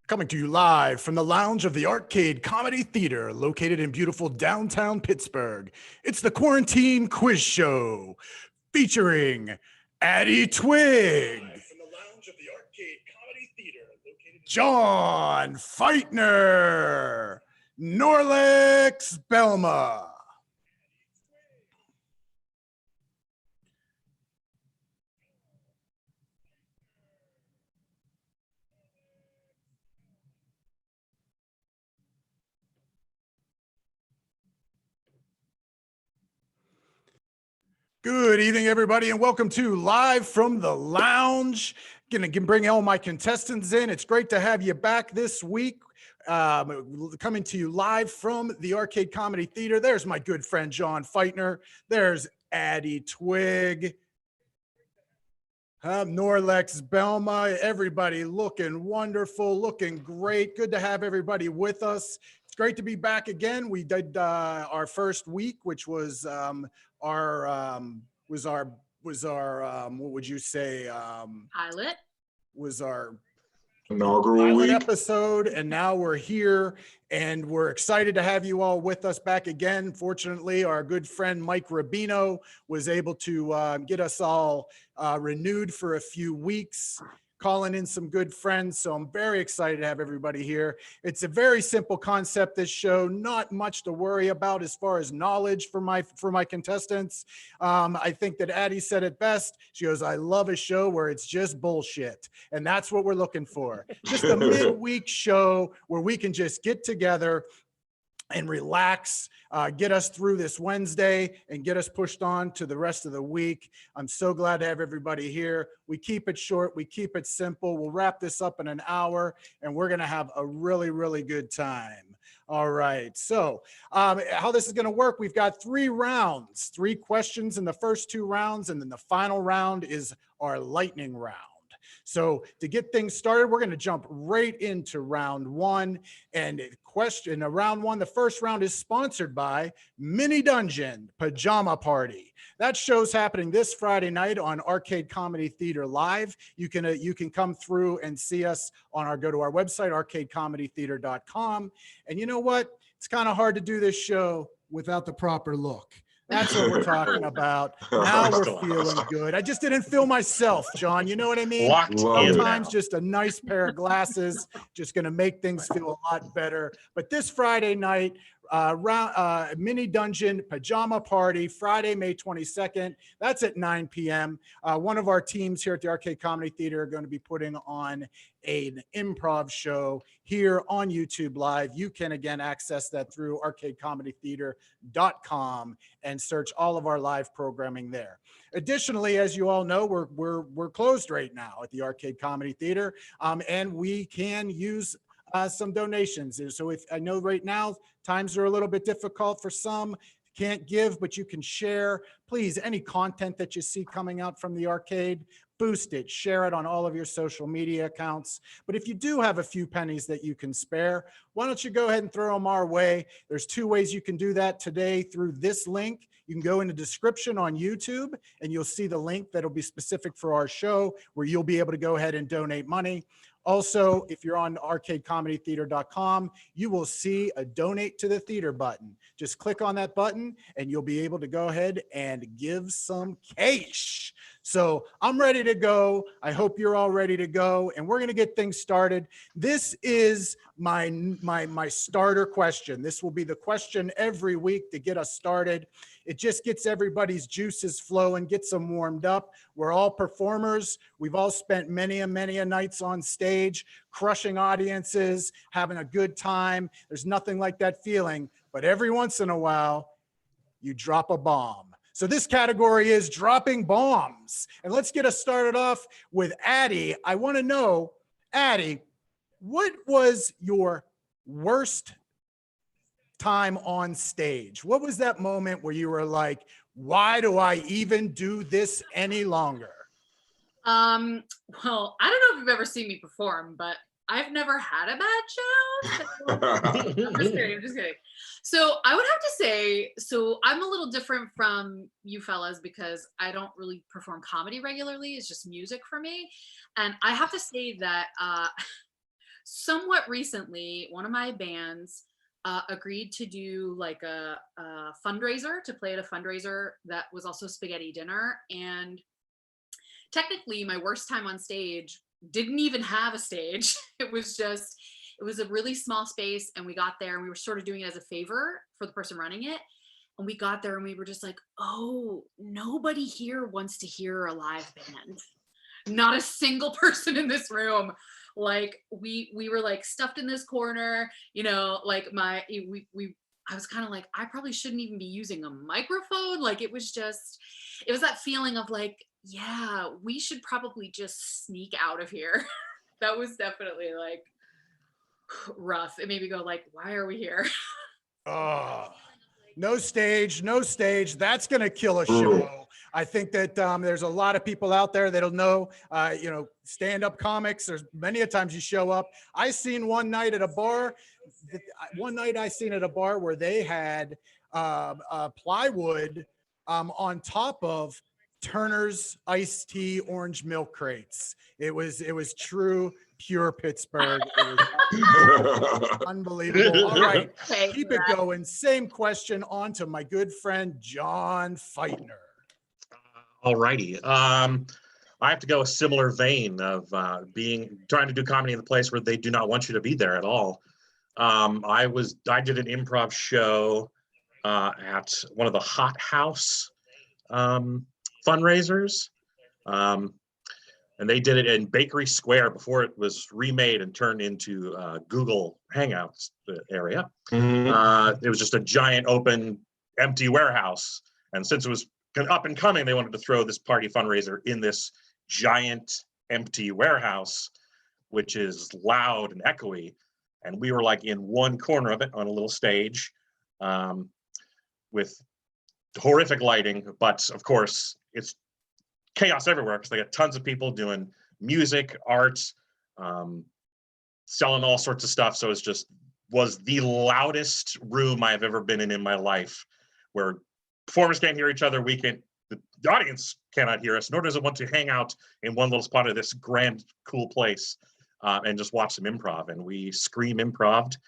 Coming to you live from the lounge of the Arcade Comedy Theater, located in beautiful downtown Pittsburgh. It's the Quarantine Quiz Show, featuring Addie Twig, John Feitner, Norlex Belma. Good evening, everybody, and welcome to Live from the Lounge. Gonna bring all my contestants in. It's great to have you back this week. Coming to you live from the Arcade Comedy Theater. There's my good friend John Feitner. There's Addie Twig. Norlex Belma. Everybody looking wonderful, looking great. Good to have everybody with us. It's great to be back again. We did our first week, which was our what would you say, pilot was our inaugural pilot week episode, and now we're here and we're excited to have you all with us back again. Fortunately, our good friend Mike Rubino was able to get us all renewed for a few weeks, calling in some good friends. So I'm very excited to have everybody here. It's a very simple concept, this show, not much to worry about as far as knowledge for my contestants. I think that Addie said it best. She goes, I love a show where it's just bullshit. And that's what we're looking for. Just a midweek show where we can just get together and relax, get us through this Wednesday and get us pushed on to the rest of the week. I'm so glad to have everybody here. We keep it short, we keep it simple. We'll wrap this up in an hour and we're gonna have a really, really good time. All right, so how this is gonna work, we've got 3 rounds, 3 questions in the first 2 rounds, and then the final round is our lightning round. So to get things started, we're going to jump right into round 1. And round 1, the first round is sponsored by Mini Dungeon Pajama Party. That show's happening this Friday night on Arcade Comedy Theater Live. You can come through and see us go to our website, arcadecomedytheater.com. And you know what? It's kind of hard to do this show without the proper look. That's what we're talking about. Now we're feeling good. I just didn't feel myself, John. You know what I mean? Sometimes just a nice pair of glasses just going to make things feel a lot better. But this Friday night, Mini Dungeon Pajama Party, Friday, May 22nd. That's at 9 p.m. One of our teams here at the Arcade Comedy Theater are going to be putting on an improv show here on YouTube Live. You can again access that through arcadecomedytheater.com and search all of our live programming there. Additionally, as you all know, we're closed right now at the Arcade Comedy Theater, and we can use some donations. So if I know right now times are a little bit difficult for some, can't give, but you can share. Please, any content that you see coming out from the arcade, boost it, share it on all of your social media accounts. But if you do have a few pennies that you can spare, why don't you go ahead and throw them our way? There's 2 ways you can do that today through this link. You can go in the description on YouTube and you'll see the link that'll be specific for our show where you'll be able to go ahead and donate money. Also, if you're on arcadecomedytheater.com, you will see a donate to the theater button. Just click on that button and you'll be able to go ahead and give some cash. So I'm ready to go. I hope you're all ready to go, and we're going to get things started. This is my starter question. This will be the question every week to get us started. It just gets everybody's juices flowing, gets them warmed up. We're all performers. We've all spent many a nights on stage, crushing audiences, having a good time. There's nothing like that feeling, but every once in a while, you drop a bomb. So this category is dropping bombs. And let's get us started off with Addie. I want to know, Addie, what was your worst time on stage? What was that moment where you were like, why do I even do this any longer? Well, I don't know if you've ever seen me perform, but I've never had a bad show. So I'm just kidding. So I would have to say, so I'm a little different from you fellas because I don't really perform comedy regularly. It's just music for me. And I have to say that somewhat recently, one of my bands agreed to do like a fundraiser to play at a fundraiser that was also spaghetti dinner. And technically, my worst time on stage didn't even have a stage. It was just, it was a really small space, and we got there and we were sort of doing it as a favor for the person running it. And we got there and we were just like, oh, nobody here wants to hear a live band. Not a single person in this room. Like we were like stuffed in this corner, you know, like I was kind of like, I probably shouldn't even be using a microphone. Like it was that feeling of like, yeah, we should probably just sneak out of here. That was definitely like rough. It made me go like, why are we here? Oh, no stage, no stage. That's going to kill a Brutal. show. I think that there's a lot of people out there that'll know, you know, stand-up comics. There's many a times you show up. I seen one night at a bar. I seen at a bar where they had plywood on top of Turner's iced tea orange milk crates. It was true pure Pittsburgh. It was unbelievable. All right, Okay, keep it going. Same question on to my good friend John Feitner. All righty. I have to go a similar vein of trying to do comedy in the place where they do not want you to be there at all. I did an improv show at one of the Hot House fundraisers. And they did it in Bakery Square before it was remade and turned into Google Hangouts area. It was just a giant open empty warehouse. And since it was up and coming, they wanted to throw this party fundraiser in this giant empty warehouse, which is loud and echoey. And we were like in one corner of it on a little stage with horrific lighting. But of course, it's chaos everywhere because they got tons of people doing music, art, selling all sorts of stuff. So was the loudest room I've ever been in my life, where performers can't hear each other. The audience cannot hear us, nor does it want to hang out in one little spot of this grand, cool place and just watch some improv. And we scream improv'd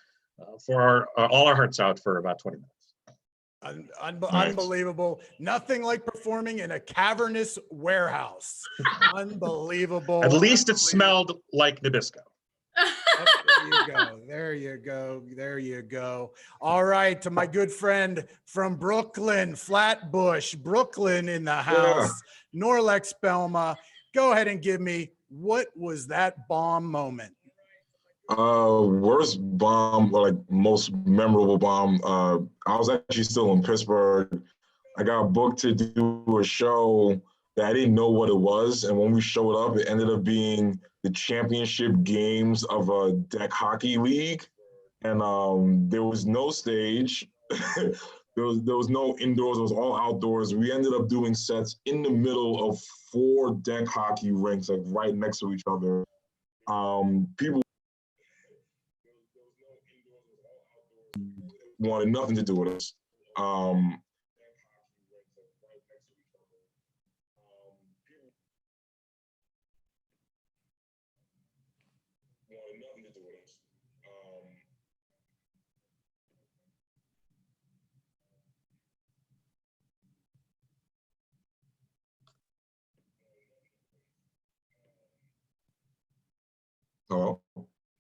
for all our hearts out for about 20 minutes. Unbelievable. Nothing like performing in a cavernous warehouse. Unbelievable. At least it smelled like Nabisco. Oh, there you go. All right, to my good friend from Brooklyn, Flatbush, Brooklyn in the house, Norlex Belma. Go ahead and give me, what was that bomb moment? Worst bomb, or like most memorable bomb. I was actually still in Pittsburgh. I got booked to do a show that I didn't know what it was, and when we showed up, it ended up being the championship games of a deck hockey league, and there was no stage. there was no indoors. It was all outdoors. We ended up doing sets in the middle of 4 deck hockey rinks, like right next to each other. People wanted nothing to do with us. Hello?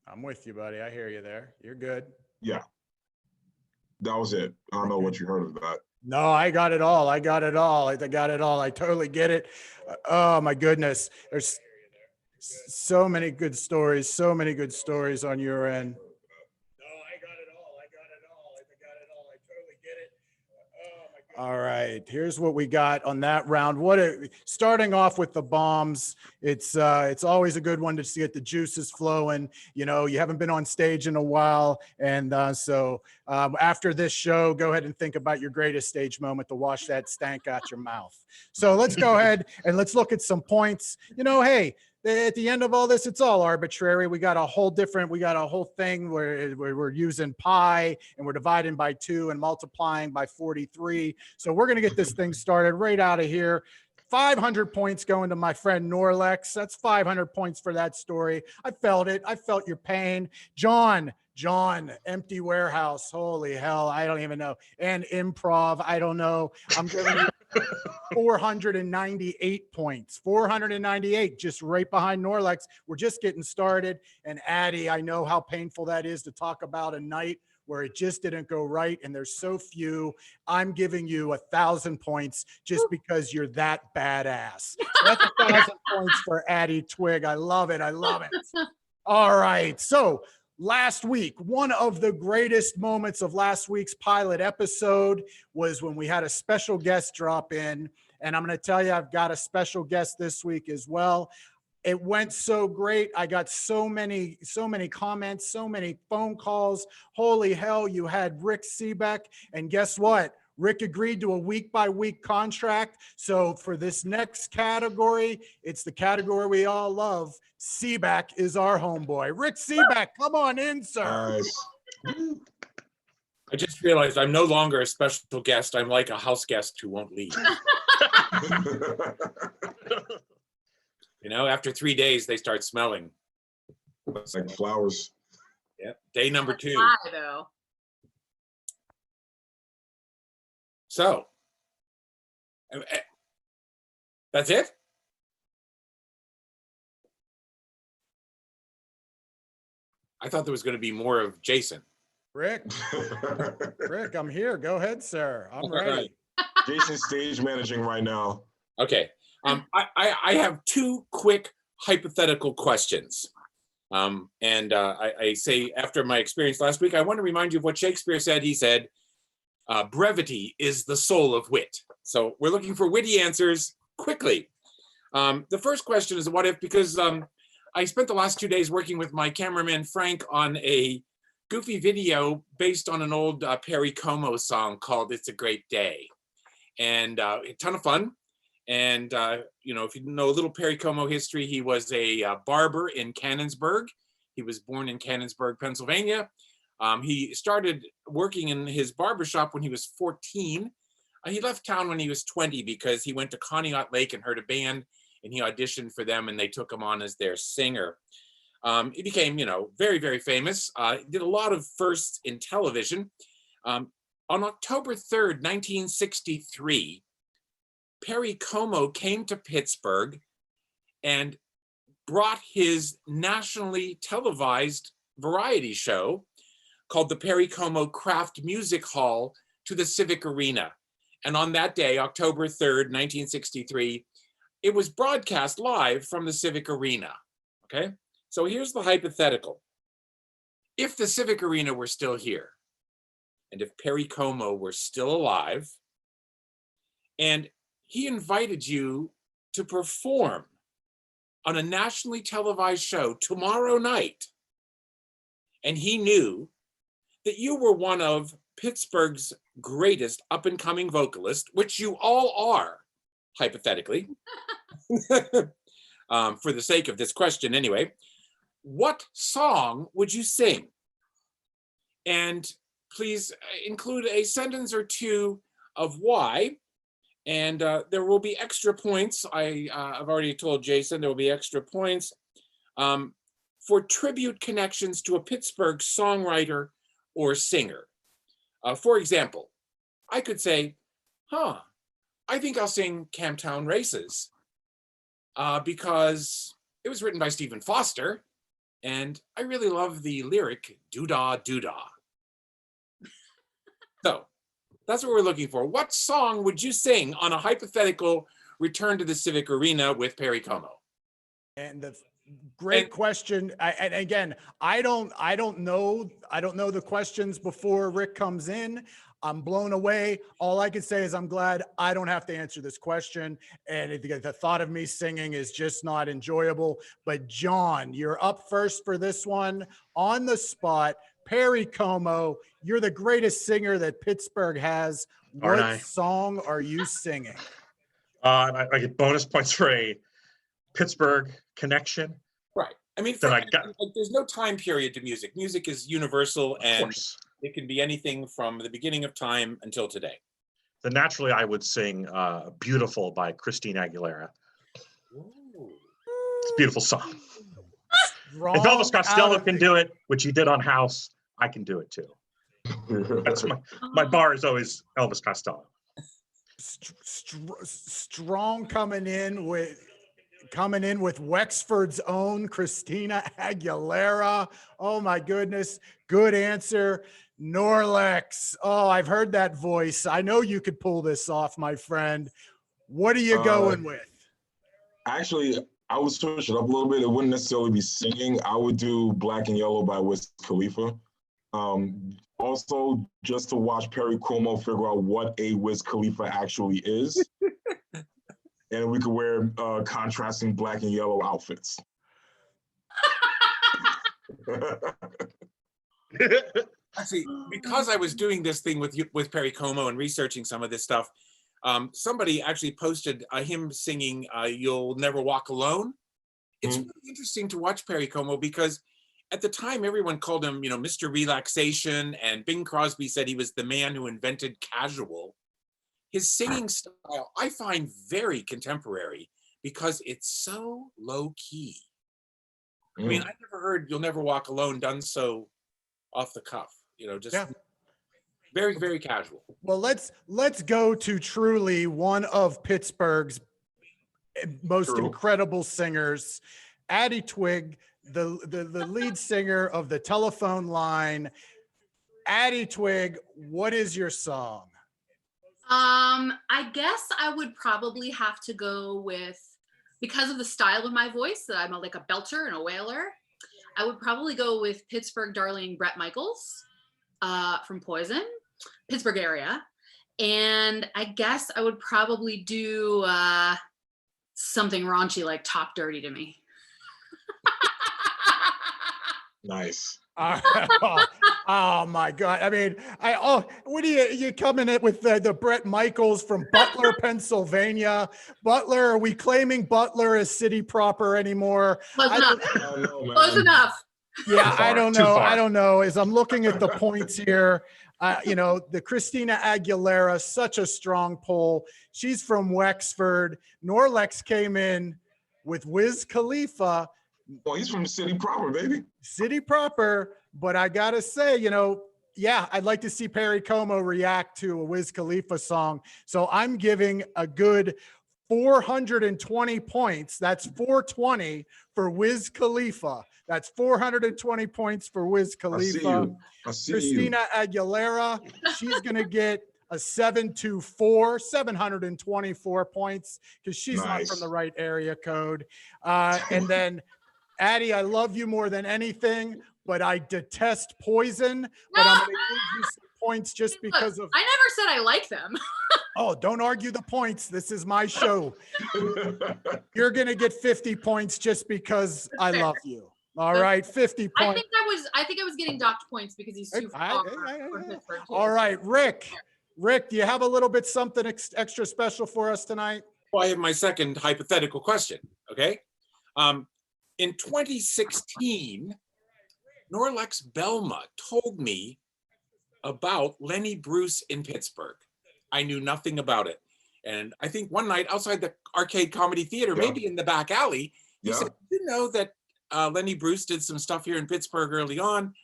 I'm with you, buddy. I hear you there. You're good. Yeah. That was it. I don't know what you heard of that. No, I got it all. I got it all. I totally get it. Oh my goodness. There's so many good stories on your end. All right, here's what we got on that round. Starting off with the bombs, it's always a good one to get the juices flowing. You know, you haven't been on stage in a while, and so after this show, go ahead and think about your greatest stage moment to wash that stank out your mouth. So let's go ahead and let's look at some points. You know, hey, at the end of all this, it's all arbitrary. We got a whole thing where we're using pi and we're dividing by 2 and multiplying by 43. So we're going to get this thing started right out of here. 500 points going to my friend Norlex. That's 500 points for that story. I felt it. I felt your pain. John, empty warehouse. Holy hell. I don't even know. And improv. I don't know. I'm giving you 498 points. 498, just right behind Norlex. We're just getting started. And Addie, I know how painful that is to talk about a night where it just didn't go right, and there's so few. I'm giving you 1,000 points just because you're that badass. So that's 1,000 points for Addie Twig. I love it. I love it. All right. So last week, one of the greatest moments of last week's pilot episode was when we had a special guest drop in. And I'm going to tell you, I've got a special guest this week as well. It went so great. I got so many comments, so many phone calls. Holy hell, you had Rick Seebeck. And guess what? Rick agreed to a week-by-week contract. So for this next category, it's the category we all love. Seebeck is our homeboy. Rick Seebeck, come on in, sir. Nice. I just realized I'm no longer a special guest. I'm like a house guest who won't leave. You know, after 3 days, they start smelling. It's like flowers. Yeah. Day number 2. Why, though? So, that's it? I thought there was going to be more of Jason. Rick, I'm here. Go ahead, sir. I'm ready. Jason's stage managing right now. Okay. I have 2 quick hypothetical questions. I say, after my experience last week, I want to remind you of what Shakespeare said. He said, brevity is the soul of wit. So we're looking for witty answers quickly. The first question is a what if, because I spent the last 2 days working with my cameraman, Frank, on a goofy video based on an old Perry Como song called It's a Great Day. And a ton of fun. And, you know, if you know a little Perry Como history, he was a barber in Canonsburg. He was born in Canonsburg, Pennsylvania. He started working in his barbershop when he was 14. He left town when he was 20 because he went to Conneaut Lake and heard a band, and he auditioned for them, and they took him on as their singer. He became, you know, very, very famous. Did a lot of firsts in television. On October 3rd, 1963, Perry Como came to Pittsburgh and brought his nationally televised variety show called the Perry Como Craft Music Hall to the Civic Arena. And on that day, October 3rd, 1963, it was broadcast live from the Civic Arena. Okay, so here's the hypothetical. If the Civic Arena were still here, and if Perry Como were still alive, and he invited you to perform on a nationally televised show tomorrow night, and he knew that you were one of Pittsburgh's greatest up-and-coming vocalists, which you all are, hypothetically, for the sake of this question anyway, what song would you sing? And please include a sentence or two of why. And there will be extra points. I've already told Jason there will be extra points for tribute connections to a Pittsburgh songwriter or singer. For example, I could say, I think I'll sing Camptown Races because it was written by Stephen Foster, and I really love the lyric, doo-dah, doo-dah. So that's what we're looking for. What song would you sing on a hypothetical return to the Civic Arena with Perry Como? And the great question. And again, I don't know the questions before Rick comes in. I'm blown away. All I can say is I'm glad I don't have to answer this question. And the thought of me singing is just not enjoyable. But John, you're up first for this one on the spot. Perry Como, you're the greatest singer that Pittsburgh has. What song are you singing? I get bonus points for a Pittsburgh connection. Right. I mean, there's no time period to music. Music is universal, and it can be anything from the beginning of time until today. then naturally I would sing Beautiful by Christina Aguilera. It's a beautiful song. If Elvis Costello can do it, which he did on House, I can do it too. That's my bar is always Elvis Costello. Strong coming in with Wexford's own Christina Aguilera. Oh my goodness. Good answer. Norlex. Oh, I've heard that voice. I know you could pull this off, my friend. What are you going with? Actually, I would switch it up a little bit. It wouldn't necessarily be singing. I would do Black and Yellow by Wiz Khalifa. Also, just to watch Perry Como figure out what a Wiz Khalifa actually is. And we could wear contrasting black and yellow outfits. Actually, because I was doing this thing with Perry Como and researching some of this stuff, somebody actually posted him singing "You'll Never Walk Alone." It's really interesting to watch Perry Como because at the time everyone called him, Mr. Relaxation, and Bing Crosby said he was the man who invented casual. His singing style I find very contemporary because it's so low key. I mean, I never heard "You'll Never Walk Alone" done so off the cuff. Just very, very casual. Well, let's go to truly one of Pittsburgh's most incredible singers, Addie Twigg, the lead singer of the Telephone Line. Addie Twigg, what is your song? I guess I would probably have to go with, because of the style of my voice, that I'm like a belter and a wailer, I would probably go with Pittsburgh darling Bret Michaels from Poison, Pittsburgh area. And I guess I would probably do something raunchy like Talk Dirty to Me. Nice. Oh my God. I mean, what do you coming in with the Bret Michaels from Butler, Pennsylvania? Butler, are we claiming Butler as city proper anymore? Close enough. Close enough. Yeah, I don't know. I don't know. As I'm looking at the points here, the Christina Aguilera, such a strong poll. She's from Wexford. Norlex came in with Wiz Khalifa. Well, he's from city proper, baby. City proper, but I gotta say, I'd like to see Perry Como react to a Wiz Khalifa song. So I'm giving a good 420 points. That's 420 for Wiz Khalifa. That's 420 points for Wiz Khalifa. I see Christina Aguilera, she's gonna get a 724 points because she's not from the right area code. And then Addie, I love you more than anything, but I detest Poison. But I'm going to give you some points just because of. I never said I like them. Oh, don't argue the points. This is my show. You're going to get 50 points just because I love you. All right, 50 points. I think I was getting docked points because he's too far. All right, Rick. Rick, do you have a little bit something extra special for us tonight? Well, I have my second hypothetical question. Okay. In 2016, Norlex Belma told me about Lenny Bruce in Pittsburgh. I knew nothing about it. And I think one night outside the Arcade Comedy Theater, maybe in the back alley, he said, "You know that Lenny Bruce did some stuff here in Pittsburgh early on."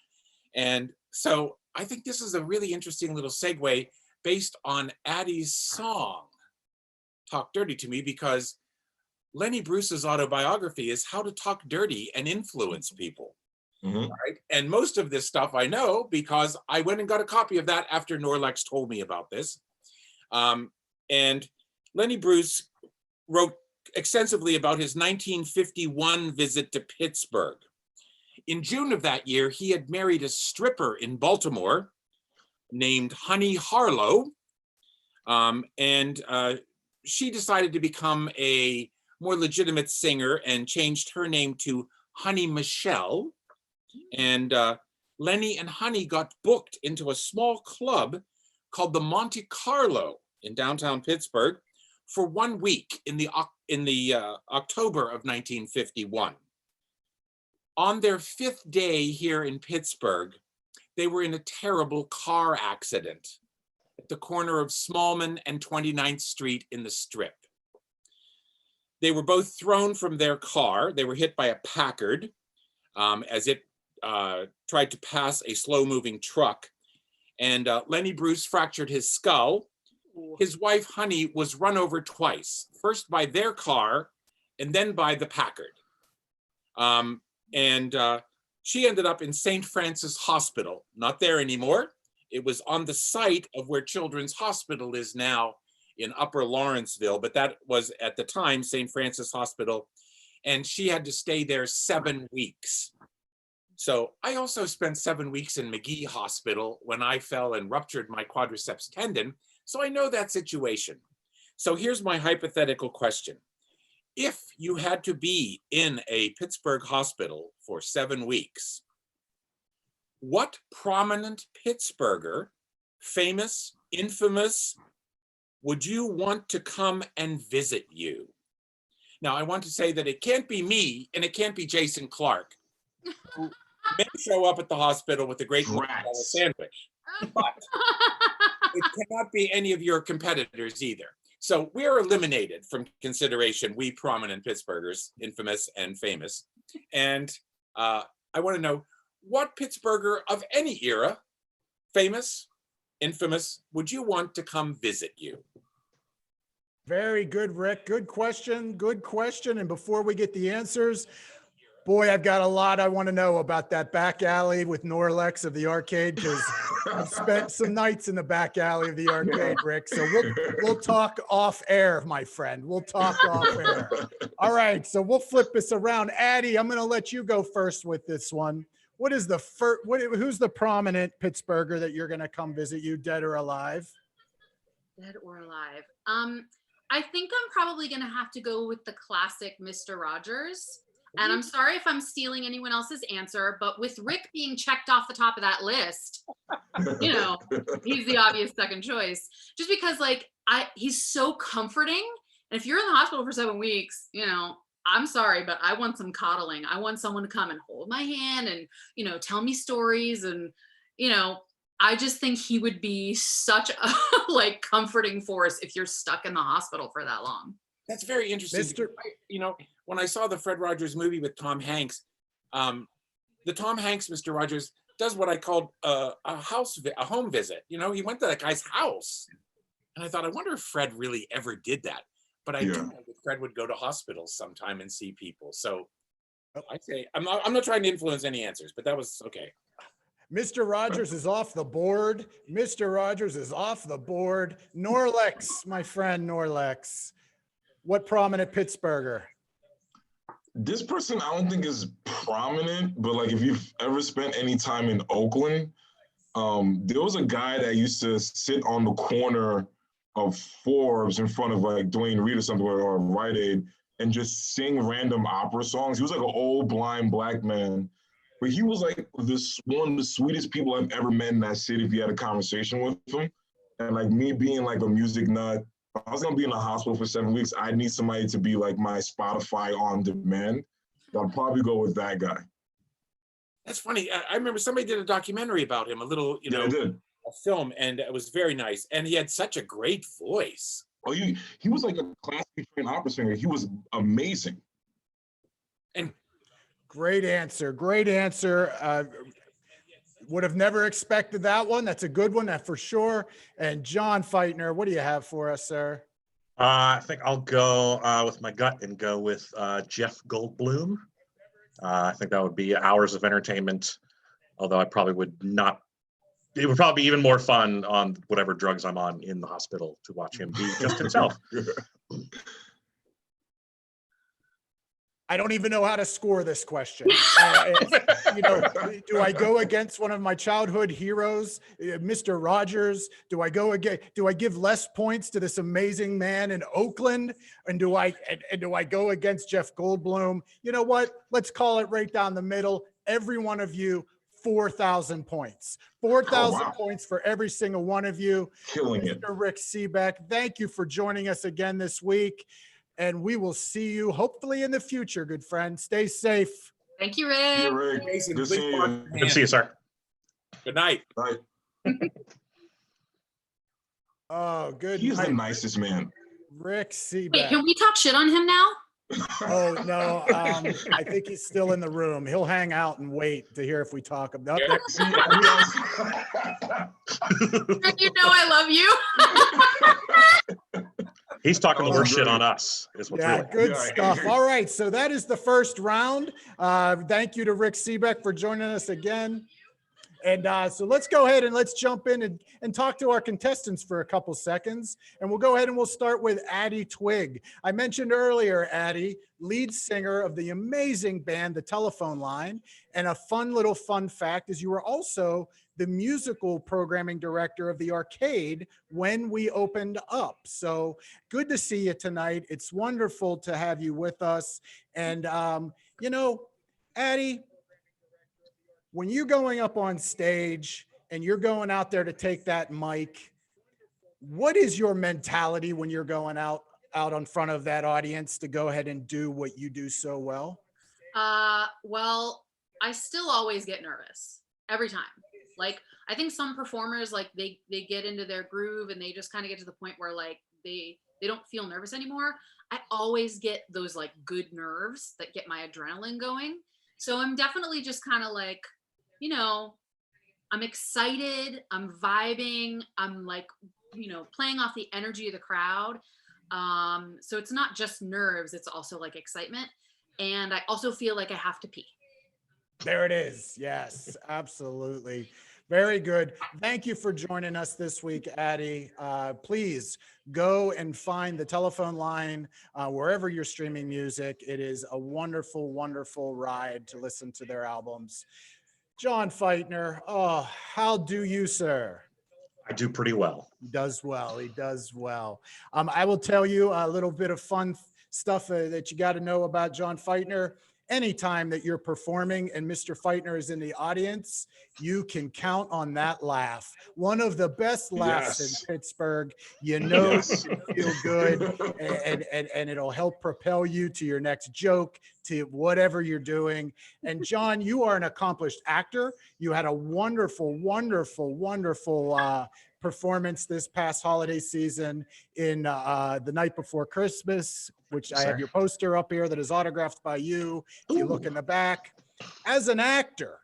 And so I think this is a really interesting little segue based on Addie's song, Talk Dirty to Me, because Lenny Bruce's autobiography is how to talk dirty and influence people. Right? And most of this stuff I know because I went and got a copy of that after Norlex told me about this. And Lenny Bruce wrote extensively about his 1951 visit to Pittsburgh. In June of that year, he had married a stripper in Baltimore named Honey Harlow. And she decided to become a more legitimate singer and changed her name to Honey Michelle. And Lenny and Honey got booked into a small club called the Monte Carlo in downtown Pittsburgh for 1 week in the October of 1951. On their 5th day here in Pittsburgh, they were in a terrible car accident. A at the corner of Smallman and 29th Street in the Strip. They were both thrown from their car. They were hit by a Packard as it tried to pass a slow-moving truck. And Lenny Bruce fractured his skull. His wife, Honey, was run over twice, first by their car and then by the Packard. She ended up in St. Frances Hospital, not there anymore. It was on the site of where Children's Hospital is now in Upper Lawrenceville, but that was at the time St. Frances Hospital, and she had to stay there 7 weeks. So I also spent 7 weeks in McGee Hospital when I fell and ruptured my quadriceps tendon, so I know that situation. So here's my hypothetical question. If you had to be in a Pittsburgh hospital for 7 weeks, what prominent Pittsburgher, famous, infamous, would you want to come and visit you? Now, I want to say that it can't be me and it can't be Jason Clark, who may show up at the hospital with a great sandwich, but it cannot be any of your competitors either. So we're eliminated from consideration, we prominent Pittsburghers, infamous and famous. And I want to know, what Pittsburgher of any era, famous, infamous, would you want to come visit you? Very good, Rick. Good question. Good question. And before we get the answers, boy, I've got a lot I want to know about that back alley with Norlex of the arcade, because I've spent some nights in the back alley of the arcade, Rick. So we'll talk off air, my friend. We'll talk off air. All right. So we'll flip this around. Addie, I'm going to let you go first with this one. What is the first? Who's the prominent Pittsburgher that you're going to come visit you, dead or alive? Dead or alive? I think I'm probably going to have to go with the classic Mr. Rogers. And I'm sorry if I'm stealing anyone else's answer, but with Rick being checked off the top of that list, you know, he's the obvious second choice. Just because, like, he's so comforting. And if you're in the hospital for 7 weeks, you know, I'm sorry, but I want some coddling. I want someone to come and hold my hand and, you know, tell me stories. And, you know, I just think he would be such a like comforting force if you're stuck in the hospital for that long. That's very interesting. You know, when I saw the Fred Rogers movie with Tom Hanks, the Tom Hanks Mr. Rogers does what I called a home visit. You know, he went to that guy's house, and I thought, I wonder if Fred really ever did that. But I do know that Fred would go to hospitals sometime and see people. So I say I'm not trying to influence any answers, but that was okay. Mr. Rogers is off the board. Mr. Rogers is off the board. Norlex, my friend Norlex. What prominent Pittsburgher? This person I don't think is prominent, but like if you've ever spent any time in Oakland, there was a guy that used to sit on the corner of Forbes in front of like Dwayne Reed or something, or Rite Aid, and just sing random opera songs. He was like an old blind black man, but he was like one of the sweetest people I've ever met in that city if you had a conversation with him. And like me being like a music nut, if I was gonna be in a hospital for 7 weeks, I'd need somebody to be like my Spotify on demand. I'd probably go with that guy. That's funny. I remember somebody did a documentary about him, a little, you know, a film, and it was very nice. And he had such a great voice. Oh, he was like a classically trained opera singer. He was amazing. And great answer. Great answer. Would have never expected that one. That's a good one, that for sure. And John Feitner, what do you have for us, sir? I think I'll go with my gut and go with Jeff Goldblum. I think that would be hours of entertainment, although I probably would not. It would probably be even more fun on whatever drugs I'm on in the hospital to watch him be just himself. I don't even know how to score this question. You know, do I go against one of my childhood heroes, Mr. Rogers? Do I give less points to this amazing man in Oakland? And do I go against Jeff Goldblum? You know what? Let's call it right down the middle. Every one of you, 4,000 points. 4,000 points for every single one of you. Killing it. Mr. Rick Seebeck, thank you for joining us again this week. And we will see you hopefully in the future, good friend. Stay safe. Thank you, Rick. See you, Rick. Good seeing you. Good to see you, sir. Good night. Bye. Oh, good He's the night, nicest man. Rick Wait, Seaback. can we talk shit on him now? Oh no, I think he's still in the room. He'll hang out and wait to hear if we talk about. Yeah. See, and he also- Rick, you know I love you. He's talking the Oh, worst shit great. on us. Is what's Yeah, really. good Yeah. stuff. All right, so that is the first round. Thank you to Rick Seabeck for joining us again. And so let's go ahead and let's jump in and talk to our contestants for a couple seconds. And we'll go ahead and we'll start with Addie Twig. I mentioned earlier, Addie, lead singer of the amazing band, The Telephone Line. And a fun little fun fact is you were also the musical programming director of the arcade when we opened up. So good to see you tonight. It's wonderful to have you with us. And, you know, Addie, when you're going up on stage and you're going out there to take that mic, what is your mentality when you're going out in front of that audience to go ahead and do what you do so well? Well, I still always get nervous every time. Like, I think some performers, like they get into their groove and they just kind of get to the point where like they don't feel nervous anymore. I always get those like good nerves that get my adrenaline going. So I'm definitely just kind of like, you know, I'm excited, I'm vibing, I'm like, you know, playing off the energy of the crowd. So it's not just nerves, it's also like excitement. And I also feel like I have to pee. There it is. Yes, absolutely. Very good. Thank you for joining us this week, Addie. Please go and find The Telephone Line wherever you're streaming music. It is a wonderful, wonderful ride to listen to their albums. John Feitner, oh, how do you, sir? I do pretty well. He does well. He does well. I will tell you a little bit of fun stuff that you got to know about John Feitner. Anytime that you're performing and Mr. Feitner is in the audience, you can count on that laugh. One of the best laughs Yes. in Pittsburgh. You know, Yes. you feel good, and it'll help propel you to your next joke, to whatever you're doing. And John, you are an accomplished actor. You had a wonderful, wonderful, wonderful performance this past holiday season in The Night Before Christmas, which I have your poster up here that is autographed by you. If you look in the back, as an actor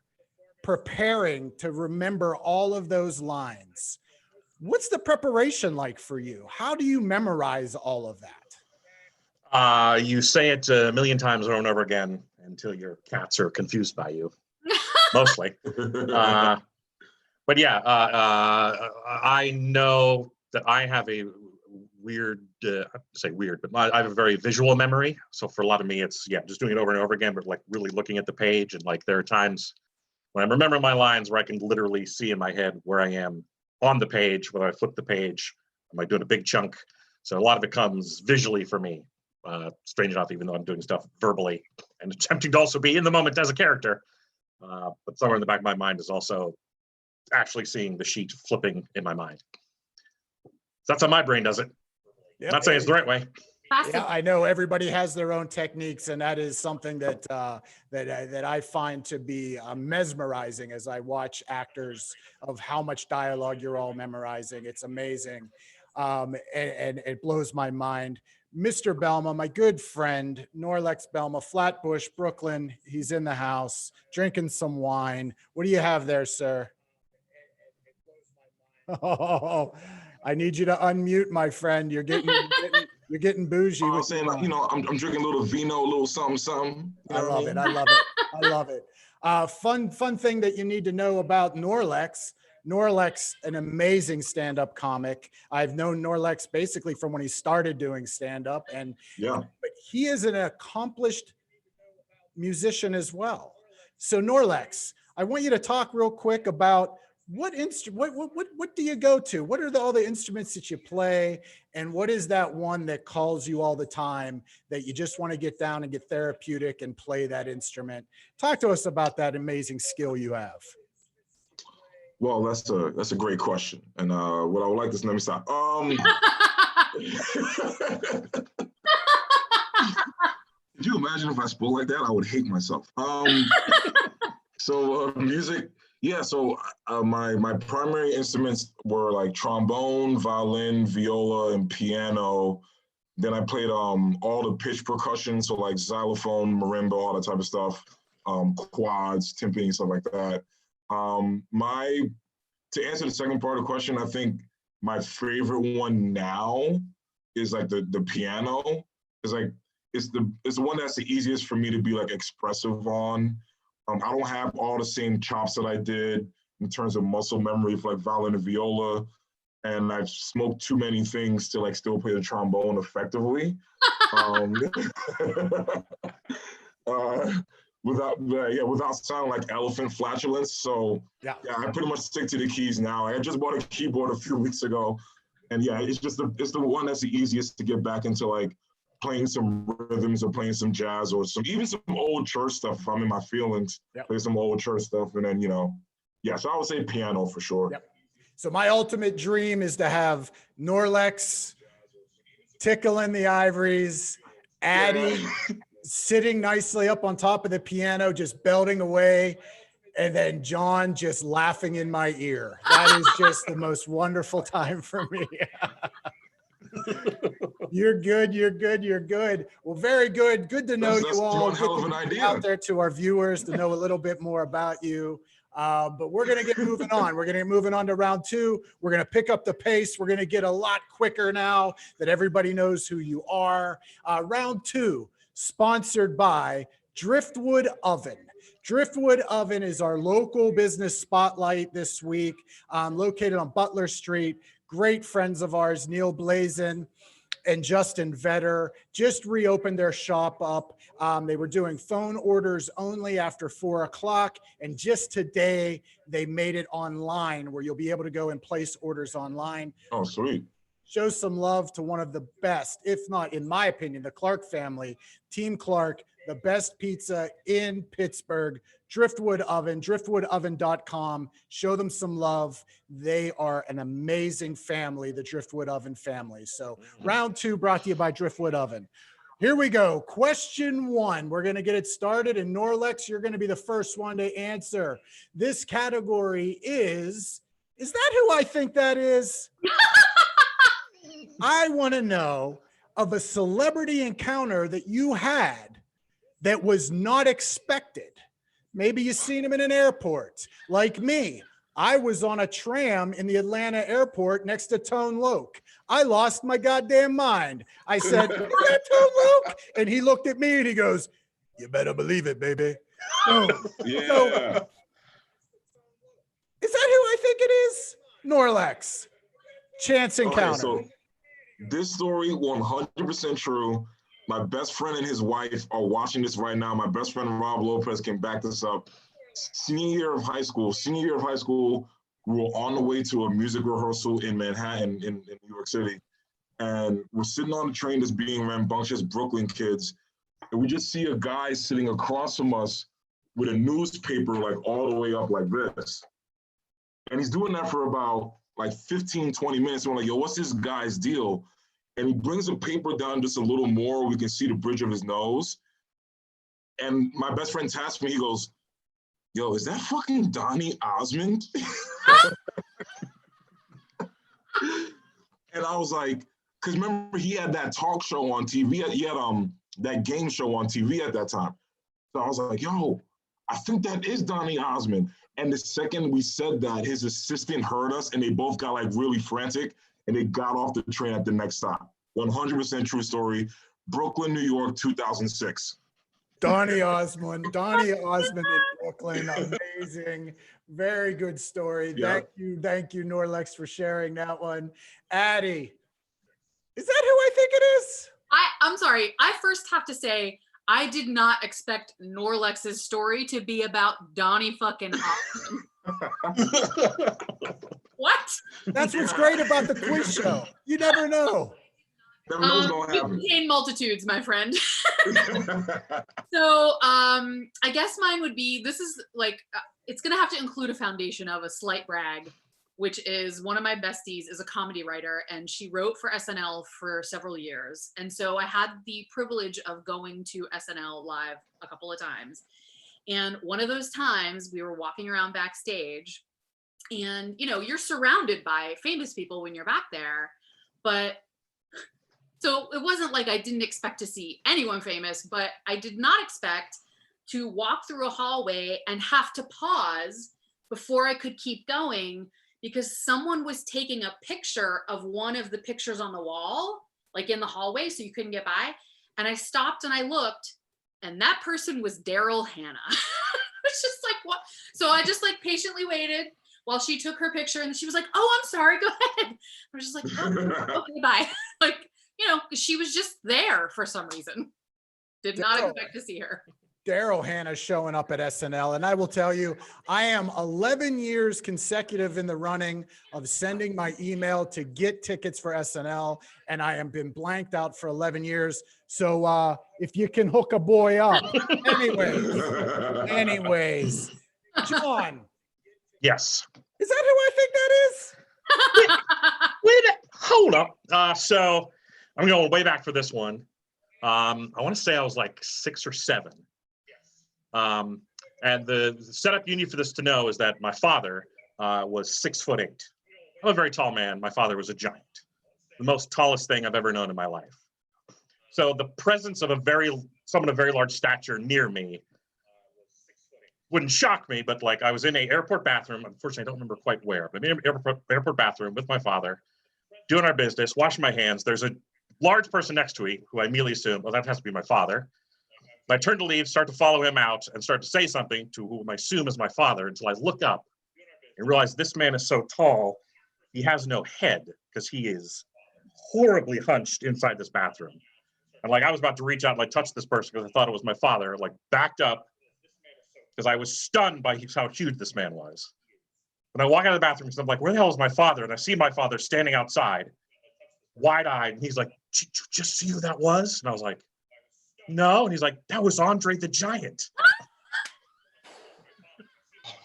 preparing to remember all of those lines, what's the preparation like for you? How do you memorize all of that? You say it a million times over and over again until your cats are confused by you, mostly. But yeah, I know that I have a weird, I say weird, but I have a very visual memory. So for a lot of me, it's, yeah, just doing it over and over again, but like really looking at the page. And like there are times when I'm remembering my lines where I can literally see in my head where I am on the page, whether I flip the page, am I doing a big chunk? So a lot of it comes visually for me. Strange enough, even though I'm doing stuff verbally and attempting to also be in the moment as a character. But somewhere in the back of my mind is also actually seeing the sheet flipping in my mind. So that's how my brain does it. Yep. Not saying it's the right way. Yeah, I know everybody has their own techniques, and that is something that that I find to be mesmerizing as I watch actors of how much dialogue you're all memorizing. It's amazing, and it blows my mind. Mr. Belma, my good friend, Norlex Belma, Flatbush, Brooklyn. He's in the house drinking some wine. What do you have there, sir? Oh, I need you to unmute, my friend. You're getting bougie. I with was saying, your like, you know, I'm drinking a little vino, a little something, something. You know I love what it. I love it. I love it. Fun thing that you need to know about Norlex. Norlex, an amazing stand-up comic. I've known Norlex basically from when he started doing stand-up, and Yeah. but he is an accomplished musician as well. So Norlex, I want you to talk real quick about what do you go to? What are all the instruments that you play? And what is that one that calls you all the time that you just want to get down and get therapeutic and play that instrument? Talk to us about that amazing skill you have. Well, that's a great question. And what I would like to let me stop. Could you imagine if I spoke like that? I would hate myself. So music Yeah, so my primary instruments were like trombone, violin, viola, and piano. Then I played all the pitch percussion, so like xylophone, marimba, all that type of stuff, quads, timpani, stuff like that. My To answer the second part of the question, I think my favorite one now is like the piano. It's like it's the one that's the easiest for me to be like expressive on. I don't have all the same chops that I did in terms of muscle memory for like violin and viola, and I've smoked too many things to like still play the trombone effectively. um, uh, without sounding like elephant flatulence. So Yeah. I pretty much stick to the keys now. I just bought a keyboard a few weeks ago, and yeah, it's the one that's the easiest to get back into like playing some rhythms or playing some jazz or even some old church stuff if I'm in my feelings. Yep. Play some old church stuff, and then so I would say piano for sure. Yep. So my ultimate dream is to have Norlex tickling the ivories, Addy sitting nicely up on top of the piano, just belting away, and then John just laughing in my ear. That is just the most wonderful time for me. You're good. You're good. You're good. Well, very good. Good to know That's you all. one hell of an Good to get idea. out there to our viewers to know a little bit more about you. But we're going to get moving on. We're going to get moving on to round two. We're going to pick up the pace. We're going to get a lot quicker now that everybody knows who you are. Round two, sponsored by Driftwood Oven. Driftwood Oven is our local business spotlight this week, located on Butler Street. Great friends of ours, Neil Blazin and Justin Vetter, just reopened their shop up. They were doing phone orders only after 4 o'clock. And just today, they made it online where you'll be able to go and place orders online. Oh, sweet. Show some love to one of the best, if not, in my opinion, the Clark family, Team Clark, the best pizza in Pittsburgh. Driftwood Oven, driftwoodoven.com. Show them some love. They are an amazing family, the Driftwood Oven family. So round two brought to you by Driftwood Oven. Here we go. Question one. We're going to get it started. And Norlex, you're going to be the first one to answer. This category is that who I think that is? I want to know of a celebrity encounter that you had that was not expected. Maybe you've seen him in an airport. Like me, I was on a tram in the Atlanta airport next to Tone Loc. I lost my goddamn mind. I said, "Is that Tone Loc?" And he looked at me and he goes, "You better believe it, baby." So, Yeah. is that who I think it is? Norlex. Chance encounter. Okay, so this story 100% true. My best friend and his wife are watching this right now. My best friend Rob Lopez can back this up. Senior year of high school, we were on the way to a music rehearsal in Manhattan, in New York City. And we're sitting on the train that's being rambunctious Brooklyn kids. And we just see a guy sitting across from us with a newspaper like all the way up like this. And he's doing that for about like 15, 20 minutes. And we're like, yo, what's this guy's deal? And he brings the paper down just a little more. We can see the bridge of his nose. And my best friend taps me. He goes, "Yo, is that fucking Donny Osmond?" And I was like, because remember, he had that talk show on TV. He had that game show on TV at that time. So I was like, yo, I think that is Donny Osmond. And the second we said that, his assistant heard us and they both got like really frantic and they got off the train at the next stop. 100% true story. Brooklyn, New York, 2006. Donny Osmond in Brooklyn. Amazing. Very good story. Yeah. Thank you, Norlex, for sharing that one. Addy, is that who I think it is? I'm sorry. I first have to say, I did not expect Norlex's story to be about Donny fucking Osmond. What? That's what's great about the quiz show. You never know. Never know what's gonna We happen. contain multitudes, my friend. So I guess mine would be, this is like, it's gonna have to include a foundation of a slight brag, which is one of my besties is a comedy writer and she wrote for SNL for several years. And so I had the privilege of going to SNL live a couple of times. And one of those times we were walking around backstage, and you know, you're surrounded by famous people when you're back there, but so it wasn't like I didn't expect to see anyone famous, but I did not expect to walk through a hallway and have to pause before I could keep going because someone was taking a picture of one of the pictures on the wall, like in the hallway, so you couldn't get by. And I stopped and I looked, and that person was Daryl Hannah. It's just like, what? So I just like patiently waited while she took her picture, and she was like, "Oh, I'm sorry, go ahead." I was just like, "Oh, okay, bye." Like, you know, she was just there for some reason. Did not expect to see her. Daryl Hannah showing up at SNL. And I will tell you, I am 11 years consecutive in the running of sending my email to get tickets for SNL. And I have been blanked out for 11 years. So if you can hook a boy up. Anyways, John. Yes. Is that who I think that is? Wait, hold up. So I'm going way back for this one. I want to say I was like 6 or 7. And the setup you need for this to know is that my father was 6'8". I'm a very tall man. My father was a giant, the most tallest thing I've ever known in my life. So the presence of someone of very large stature near me wouldn't shock me, but like I was in an airport bathroom. Unfortunately, I don't remember quite where, but in an airport bathroom with my father, doing our business, washing my hands. There's a large person next to me who I immediately assume, well, that has to be my father. I turn to leave, start to follow him out, and start to say something to whom I assume is my father until I look up and realize this man is so tall, he has no head because he is horribly hunched inside this bathroom. And like I was about to reach out and like touch this person because I thought it was my father, like backed up because I was stunned by how huge this man was. When I walk out of the bathroom, because I'm like, where the hell is my father? And I see my father standing outside, wide-eyed, and he's like, "Did you just see who that was?" And I was like, "No." And he's like, "That was Andre the Giant."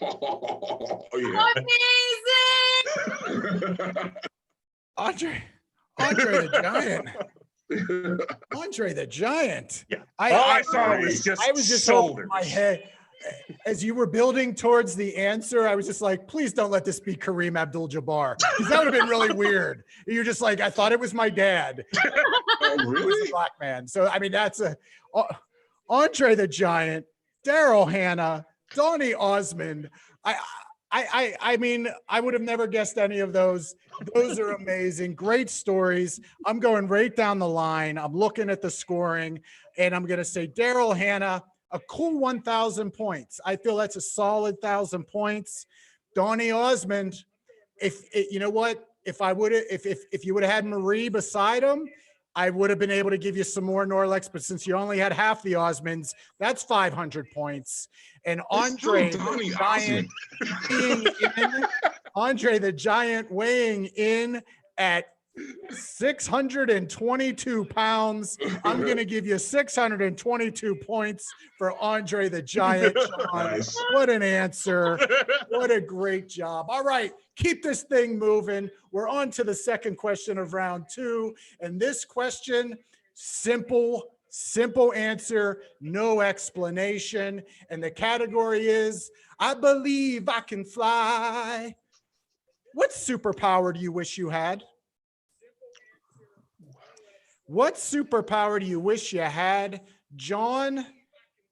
Oh, yeah. Amazing! Andre the Giant. Andre the Giant. Yeah. I saw was just shoulders. Holding my head. As you were building towards the answer, I was just like, please don't let this be Kareem Abdul-Jabbar, because that would have been really weird. You're just like, I thought it was my dad. Oh, It was really? a black man. So, I mean, that's Andre the Giant, Daryl Hannah, Donny Osmond. I mean, I would have never guessed any of those. Those are amazing. Great stories. I'm going right down the line. I'm looking at the scoring, and I'm going to say Daryl Hannah, a cool 1,000 points. I feel that's a solid 1,000 points. Donny Osmond, you know what? If you would have had Marie beside him, I would have been able to give you some more Norlex, but since you only had half the Osmonds, that's 500 points. And Andre the Giant Andre the Giant weighing in at 622 pounds. I'm going to give you 622 points for Andre the Giant. Nice. What an answer. What a great job. All right, keep this thing moving. We're on to the second question of round 2. And this question, simple answer, no explanation. And the category is, I believe I can fly. What superpower do you wish you had? What superpower do you wish you had? John,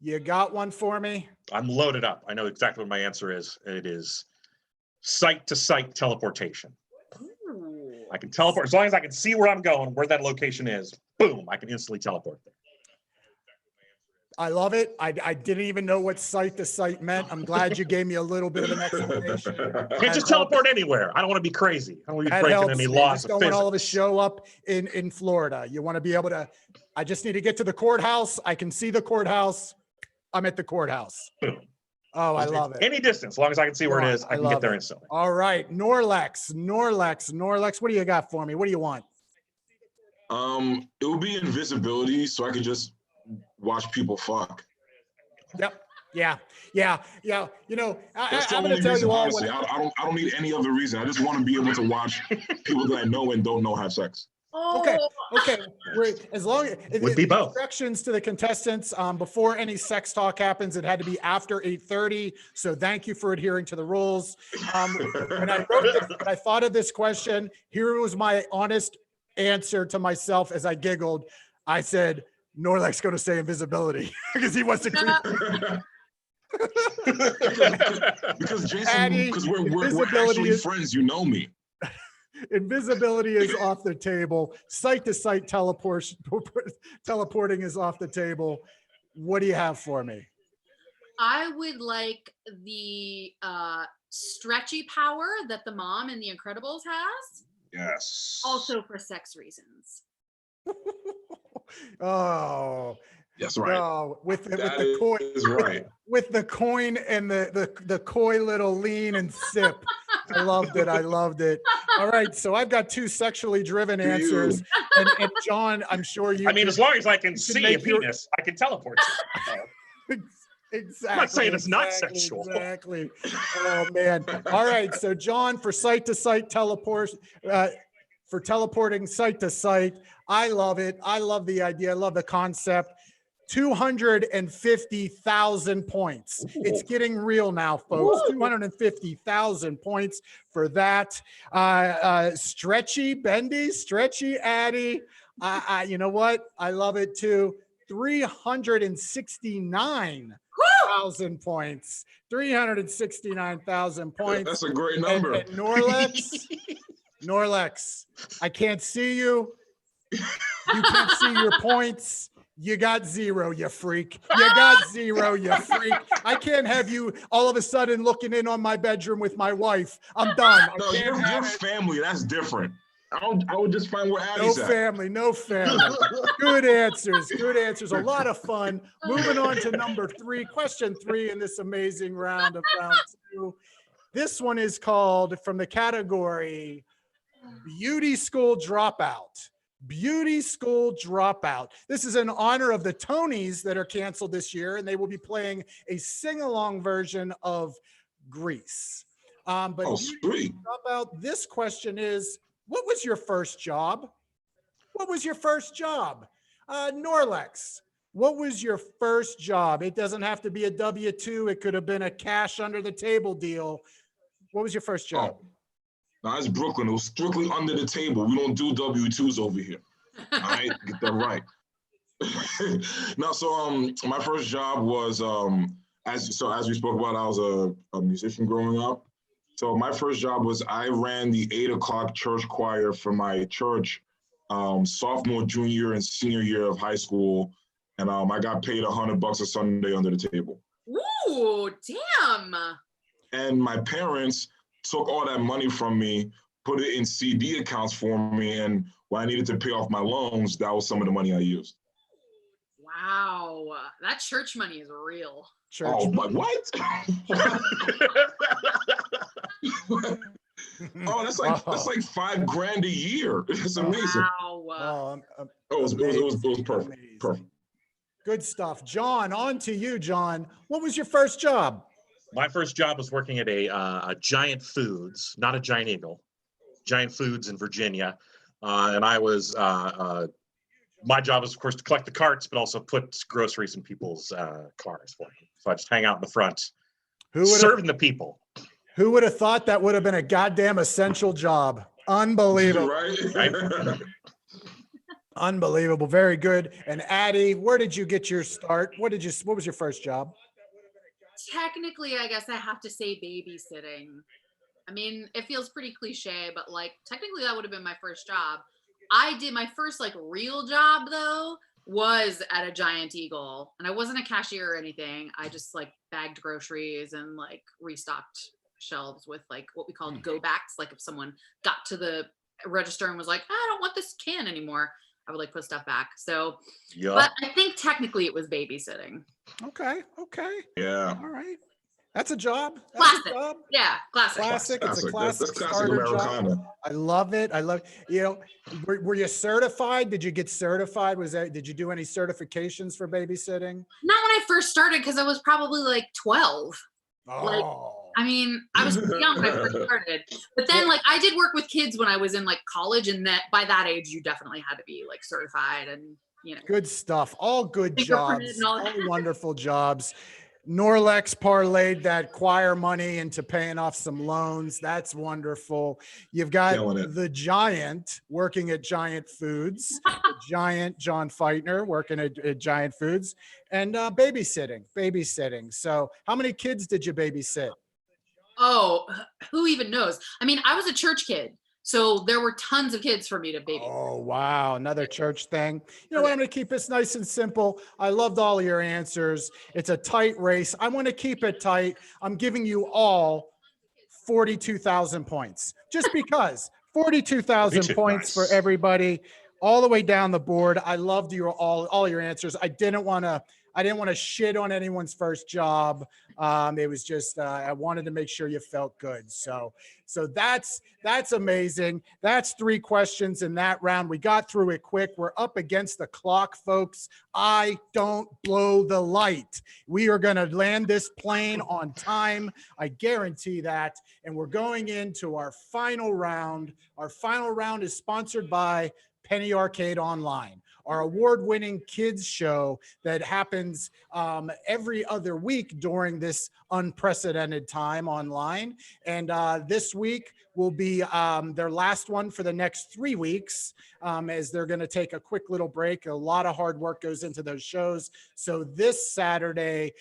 you got one for me? I'm loaded up. I know exactly what my answer is. It is site-to-site teleportation. Ooh. I can teleport as long as I can see where I'm going, where that location is. Boom, I can instantly teleport there. I love it. I didn't even know what site to site meant. I'm glad you gave me a little bit of an explanation. You can just teleport anywhere. I don't want to be crazy. I don't want to be breaking any laws just of don't physics. want all of us show up in Florida. You want to be able to, I just need to get to the courthouse. I can see the courthouse. I'm at the courthouse. Boom. Oh, I love it. Any distance, as long as I can see where it is, I can get there instantly. All right, Norlex, what do you got for me? What do you want? It would be invisibility, so I could just watch people fuck. Yep. Yeah. You know, That's the I'm only going to tell reason, you all. honestly. I don't need any other reason. I just want to be able to watch people that I know and don't know have sex. Okay, Oh, okay. As long as Would be both. instructions to the contestants before any sex talk happens, it had to be after 8:30. So thank you for adhering to the rules. When I wrote this, when I thought of this question, here was my honest answer to myself as I giggled. I said, Norlek's going to say invisibility because he wants to creep. Because Jason, Patty, because we're invisibility actually is- friends, you know me. Invisibility is off the table. Site to site teleporting is off the table. What do you have for me? I would like the stretchy power that the mom in The Incredibles has, Yes. also for sex reasons. Oh, That's right. oh, with the That coin, is right. with the coin and the coy little lean and sip. I loved it. I loved it. All right, so I've got two sexually driven To you. answers, and John, I'm sure you. I mean, as long as I can you can see a make your- penis, I can teleport. So, Exactly. I'm not saying it's not exactly, sexual. Exactly. Oh man. All right. So John, for site to site teleport, for teleporting site to site, I love it. I love the idea. I love the concept. 250,000 points. It's Ooh. getting real now, folks. Woo. 250,000 points for that. Stretchy Bendy, stretchy Addy. You know what? I love it too. 369,000 points. 369,000 points. That's a great number. And Norlex, I can't see you. You can't see your points. You got zero, you freak. You got zero, you freak. I can't have you all of a sudden looking in on my bedroom with my wife. I'm done. I No, can't you're have it. family. That's different. I would just find where No Addie's at. family, no family. Good answers, good answers. A lot of fun. Moving on to number three, question three in this amazing round of round two. This one is called, from the category Beauty School Dropout. Beauty School Dropout. This is in honor of the Tonys that are canceled this year, and they will be playing a sing-along version of Grease. But Oh, Beauty sweet. School Dropout, this question is, what was your first job? What was your first job? Norlex, what was your first job? It doesn't have to be a W-2. It could have been a cash under the table deal. What was your first job? Oh, no, it's Brooklyn. It was strictly under the table. We don't do W-2s over here. All right, get that right. No, so my first job was as we spoke about, I was a musician growing up. So my first job was I ran the 8 o'clock church choir for my church, sophomore, junior, and senior year of high school, and I got paid $100 a Sunday under the table. Ooh, damn. And my parents took all that money from me, put it in CD accounts for me, and when I needed to pay off my loans, that was some of the money I used. Wow, that church money is real. Church. Oh, but what? Oh, that's like $5,000 a year. It's amazing. Wow. Oh, It was perfect. amazing. Perfect. Good stuff. John, on to you, John. What was your first job? My first job was working at a Giant Foods, not a Giant Eagle, Giant Foods in Virginia. And I was, my job was, of course, to collect the carts, but also put groceries in people's cars for them. So I just hang out in the front, serving the people. Who would have thought that would have been a goddamn essential job? Unbelievable. Right? Unbelievable. Very good. And Addie, where did you get your start? What was your first job? Technically, I guess I have to say babysitting. I mean, it feels pretty cliche, but like technically that would have been my first job. I did my first like real job though was at a Giant Eagle, and I wasn't a cashier or anything. I just like bagged groceries and like restocked shelves with like what we called go backs. Like if someone got to the register and was like, I don't want this can anymore, I would like put stuff back. So, Yup. but I think technically it was babysitting. Okay. Yeah. All right. That's a job. That's Classic. a job. Yeah, classic. Classic. It's a classic. That's classic starter job. Americana. I love it. Were you certified? Did you get certified? Did you do any certifications for babysitting? Not when I first started, because I was probably like 12. Oh. I mean, I was young when I first started, but then like I did work with kids when I was in like college, and that by that age you definitely had to be like certified and Good stuff. All good fingerprinted jobs. and all All that. wonderful jobs. Norlex parlayed that choir money into paying off some loans. That's wonderful. You've got Killing it. the Giant working at Giant Foods, the Giant John Feitner working at Giant Foods, and babysitting. So how many kids did you babysit? Oh, who even knows? I mean, I was a church kid, so there were tons of kids for me to baby. Oh, wow. Another church thing. You know what? I'm going to keep this nice and simple. I loved all of your answers. It's a tight race. I want to keep it tight. I'm giving you all 42,000 points just because 42,000 points for Nice. everybody all the way down the board. I loved all your answers. I didn't want to shit on anyone's first job. It was just I wanted to make sure you felt good. So that's amazing. That's 3 questions in that round. We got through it quick. We're up against the clock, folks. I don't blow the light. We are going to land this plane on time. I guarantee that. And we're going into our final round. Our final round is sponsored by Penny Arcade Online, our award-winning kids show that happens every other week during this unprecedented time online. And this week will be their last one for the next 3 weeks, as they're going to take a quick little break. A lot of hard work goes into those shows. So this Saturday,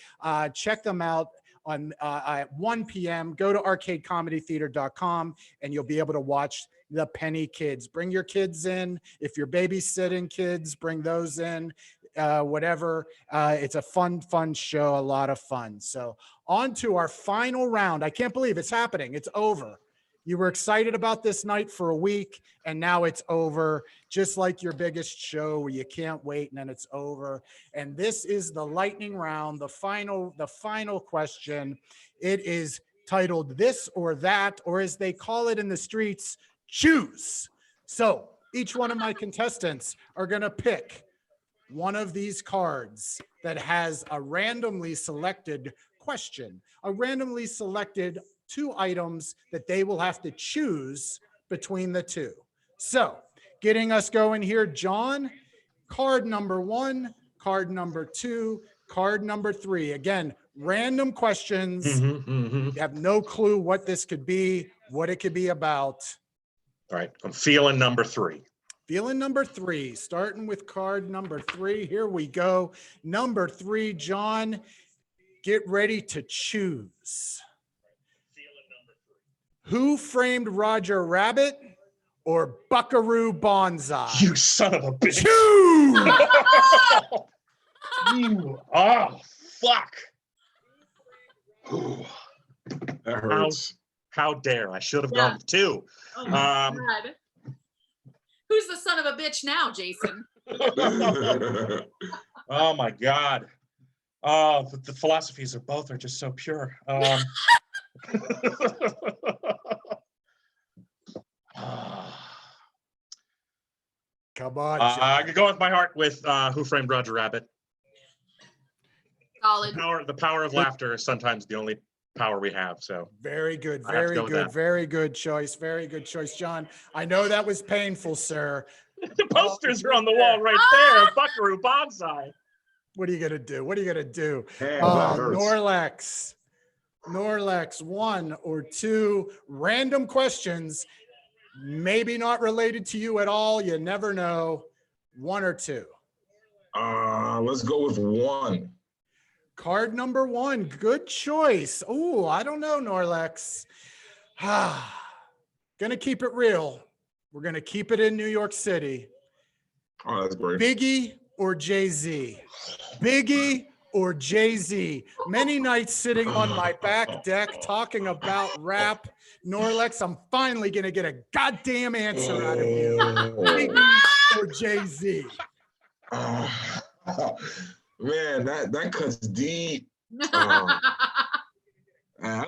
check them out at 1 p.m. Go to arcadecomedytheater.com and you'll be able to watch the Penny Kids. Bring your kids in. If you're babysitting kids, bring those in, whatever. It's a fun show, a lot of fun. So on to our final round. I can't believe it's happening. It's over. You were excited about this night for a week, and now it's over, just like your biggest show where you can't wait, and then it's over. And this is the lightning round, the final question. It is titled This or That, or as they call it in the streets, Choose. So each one of my contestants are going to pick one of these cards that has a randomly selected question, a randomly selected 2 items that they will have to choose between the 2. So getting us going here, John, card number 1, card number 2, card number 3. Again, random questions. You have no clue what this could be, what it could be about. All right, I'm feeling number 3. Feeling number 3, starting with card number 3. Here we go. Number 3, John, get ready to choose. Who Framed Roger Rabbit or Buckaroo Banzai? You son of a bitch. Choose! Oh, fuck. Ooh, that hurts. How dare. I should have gone with 2. Oh my God. Who's the son of a bitch now, Jason? Oh my God. Oh, the philosophies of both are just so pure. Come on, I could go with my heart with Who Framed Roger Rabbit. Solid. The power of laughter is sometimes the only power we have. So very good, I have to very go with good, that. very good choice. Very good choice, John. I know that was painful, sir. The posters are on the wall right there. Buckaroo Banzai. What are you gonna do? What are you gonna do? Damn, that hurts. Norlex, 1 or 2 random questions, maybe not related to you at all. You never know. 1 or 2. Let's go with 1. Card number 1. Good choice. Oh, I don't know, Norlex. Gonna keep it real. We're gonna keep it in New York City. Oh, that's great. Biggie or Jay-Z? Biggie or Jay-Z? Many nights sitting on my back deck talking about rap. Norlex, I'm finally going to get a goddamn answer out of you. Biggie or Jay-Z? Man, that cuts deep. I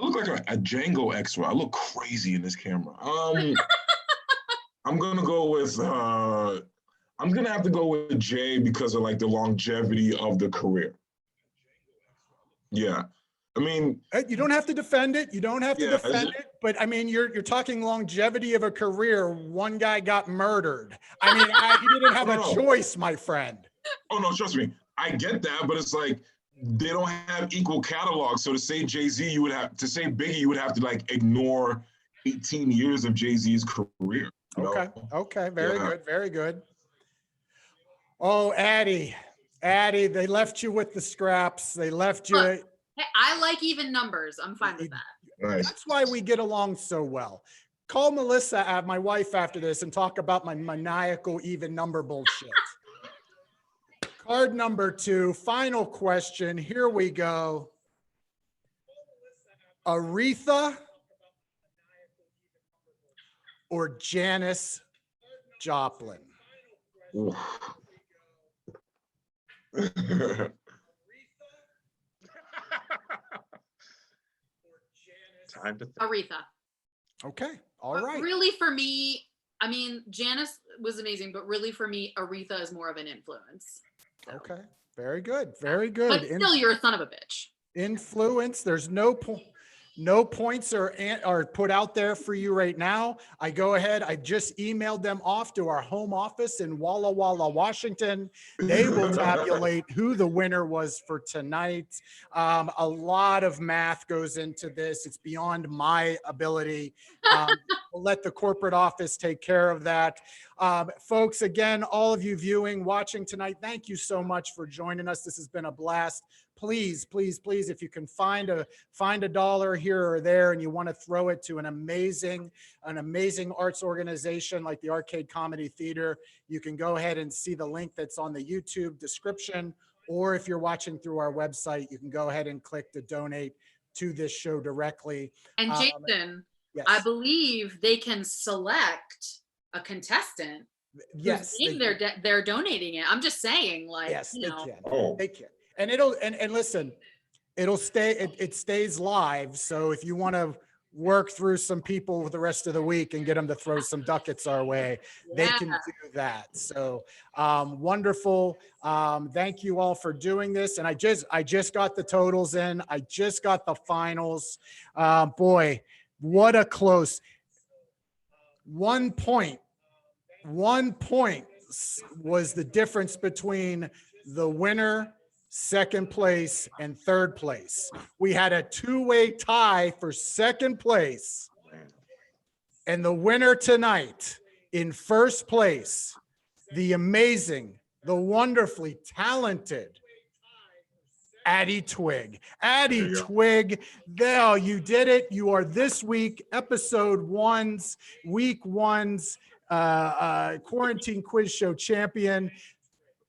look like a Django extra. I look crazy in this camera. I'm gonna go with I'm gonna have to go with Jay because of like the longevity of the career. Yeah, I mean, You don't have to defend it. You don't have to Yeah, defend it. But I mean, you're talking longevity of a career. One guy got murdered. I mean, he didn't have a No. choice, my friend. oh no, trust me, I get that, but it's like they don't have equal catalogs. So to say Jay-Z, you would have to say Biggie, you would have to like ignore 18 years of Jay-Z's career. You know? Okay. Very Yeah. good. Very good. Oh, Addie, they left you with the scraps. They left you. Look, hey, I like even numbers. I'm fine with that. Nice. That's why we get along so well. Call Melissa, my wife, after this and talk about my maniacal even number bullshit. Card number 2, final question. Here we go. Aretha or Janis Joplin? Oof. Time to think. Aretha. Okay, all But right. really, for me, I mean, Janice was amazing, but really, for me, Aretha is more of an influence. So. Okay, very good, very good. But still, you're a son of a bitch. Influence. There's no points are put out there for you right now. I go ahead. I just emailed them off to our home office in Walla Walla, Washington. They will tabulate who the winner was for tonight. A lot of math goes into this. It's beyond my ability. We'll let the corporate office take care of that. Folks, again, all of you viewing, watching tonight, thank you so much for joining us. This has been a blast. Please, please, please, if you can find a dollar here or there and you want to throw it to an amazing arts organization like the Arcade Comedy Theater, you can go ahead and see the link that's on the YouTube description. Or if you're watching through our website, you can go ahead and click to donate to this show directly. And Jason, Yes. I believe they can select a contestant. Yes, They're donating it. I'm just saying, like, yes, you they know. can. Oh. They can. And and listen, it'll stay, it stays live. So if you want to work through some people the rest of the week and get them to throw some ducats our way, they can do that. So wonderful. Thank you all for doing this. And I just got the totals in. I just got the finals. Boy, what a close 1 point. 1 point was the difference between the winner, second place, and third place. We had a two-way tie for second place. And the winner tonight in first place, the amazing, the wonderfully talented Addie Twig. Addie Twig, there, you did it. You are this week, episode 1's, week 1's quarantine quiz show champion.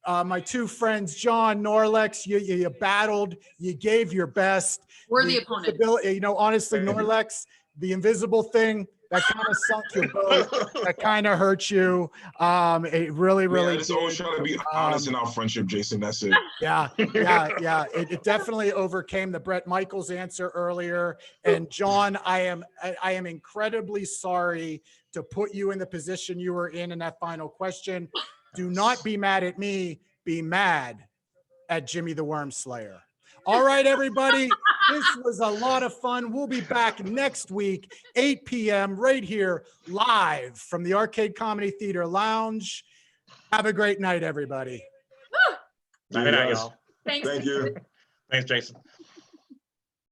My two friends, John, Norlex, you battled, you gave your best. We're the opponent. You know, honestly, Norlex, the invisible thing, that kind of sunk your boat. That kind of hurt you. It really, really. I just always try to be honest in our friendship, Jason. That's it. Yeah. It definitely overcame the Bret Michaels answer earlier. And John, I am incredibly sorry to put you in the position you were in that final question. Do not be mad at me. Be mad at Jimmy the Worm Slayer. All right, everybody. This was a lot of fun. We'll be back next week, 8 p.m. right here, live from the Arcade Comedy Theater Lounge. Have a great night, everybody. Night, guys. Thanks. Thank you. Thanks, Jason.